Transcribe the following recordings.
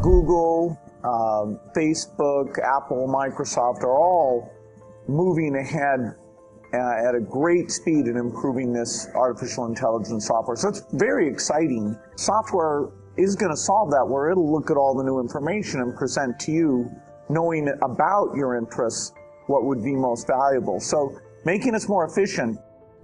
Google, Facebook, Apple, Microsoft are all moving ahead at a great speed in improving this artificial intelligence software. So it's very exciting. Software is going to solve that, where it'll look at all the new information and present to you, knowing about your interests, what would be most valuable. So making us more efficient.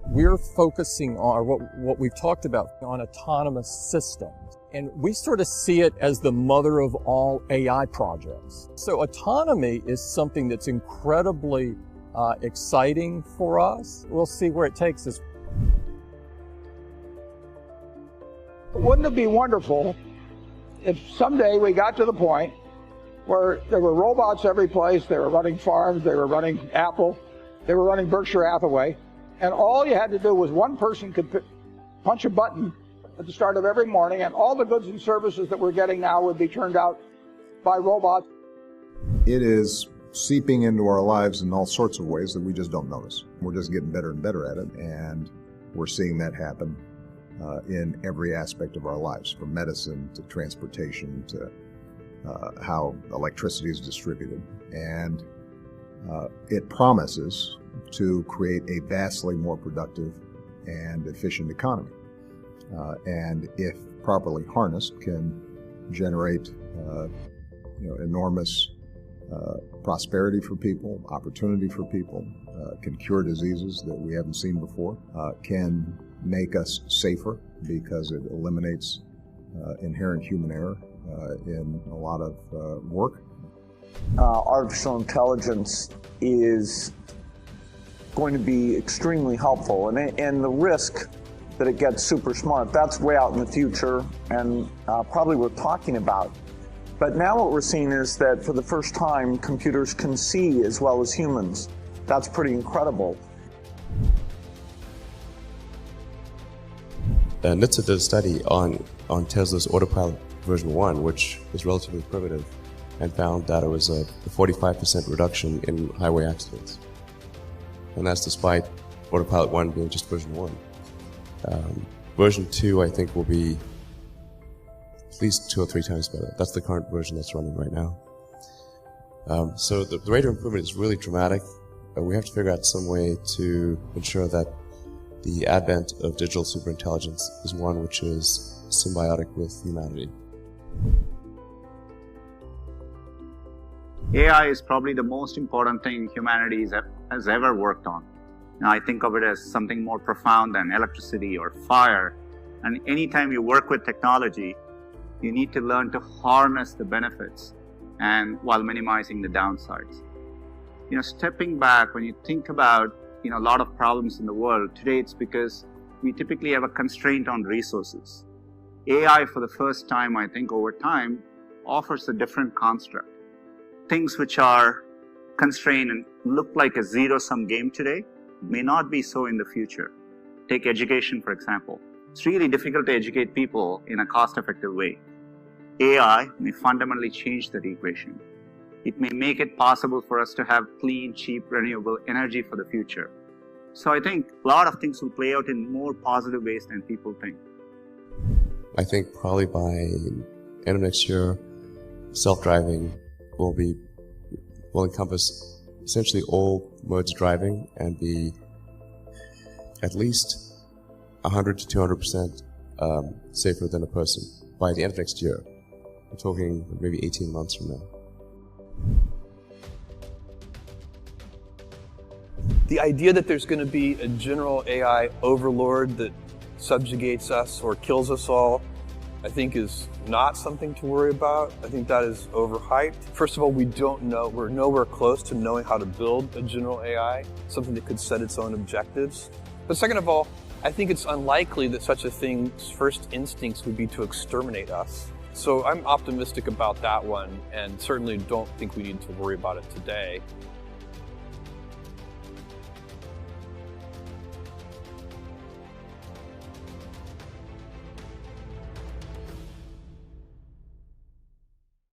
We're focusing on what we've talked about on autonomous systems. And we sort of see it as the mother of all AI projects. So autonomy is something that's incredibly exciting for us. We'll see where it takes us. Wouldn't it be wonderful if someday we got to the point where there were robots every place, they were running farms, they were running Apple, they were running Berkshire Hathaway, and all you had to do was one person could punch a button at the start of every morning, and all the goods and services that we're getting now would be turned out by robots. It is seeping into our lives in all sorts of ways that we just don't notice. We're just getting better and better at it, and we're seeing that happen in every aspect of our lives, from medicine to transportation to how electricity is distributed. And it promises to create a vastly more productive and efficient economy. And if properly harnessed, can generate enormous prosperity for people, opportunity for people, can cure diseases that we haven't seen before, can make us safer because it eliminates inherent human error in a lot of work. Artificial intelligence is going to be extremely helpful, and the risk that it gets super smart, that's way out in the future and probably worth talking about. But now what we're seeing is that for the first time, computers can see as well as humans. That's pretty incredible. NHTSA did a study on Tesla's Autopilot version 1, which is relatively primitive, and found that it was a 45% reduction in highway accidents. And that's despite Autopilot 1 being just version 1. Version 2, I think, will be at least 2 or 3 times better. That's the current version that's running right now. So the rate of improvement is really dramatic. We have to figure out some way to ensure that the advent of digital superintelligence is one which is symbiotic with humanity. AI is probably the most important thing humanity has ever worked on. Now, I think of it as something more profound than electricity or fire. And anytime you work with technology, you need to learn to harness the benefits and while minimizing the downsides. Stepping back, when you think about a lot of problems in the world today, it's because we typically have a constraint on resources. AI, for the first time, I think over time, offers a different construct. Things which are constrained and look like a zero-sum game today may not be so in the future. Take education, for example. It's really difficult to educate people in a cost-effective way. AI may fundamentally change that equation. It may make it possible for us to have clean, cheap, renewable energy for the future. So I think a lot of things will play out in more positive ways than people think. I think probably by end of next year, self-driving will encompass essentially all modes of driving and be at least 100 to 200% safer than a person by the end of next year. We're talking maybe 18 months from now. The idea that there's going to be a general AI overlord that subjugates us or kills us all, I think is not something to worry about. I think that is overhyped. First of all, we don't know, we're nowhere close to knowing how to build a general AI, something that could set its own objectives. But second of all, I think it's unlikely that such a thing's first instincts would be to exterminate us. So I'm optimistic about that one, and certainly don't think we need to worry about it today.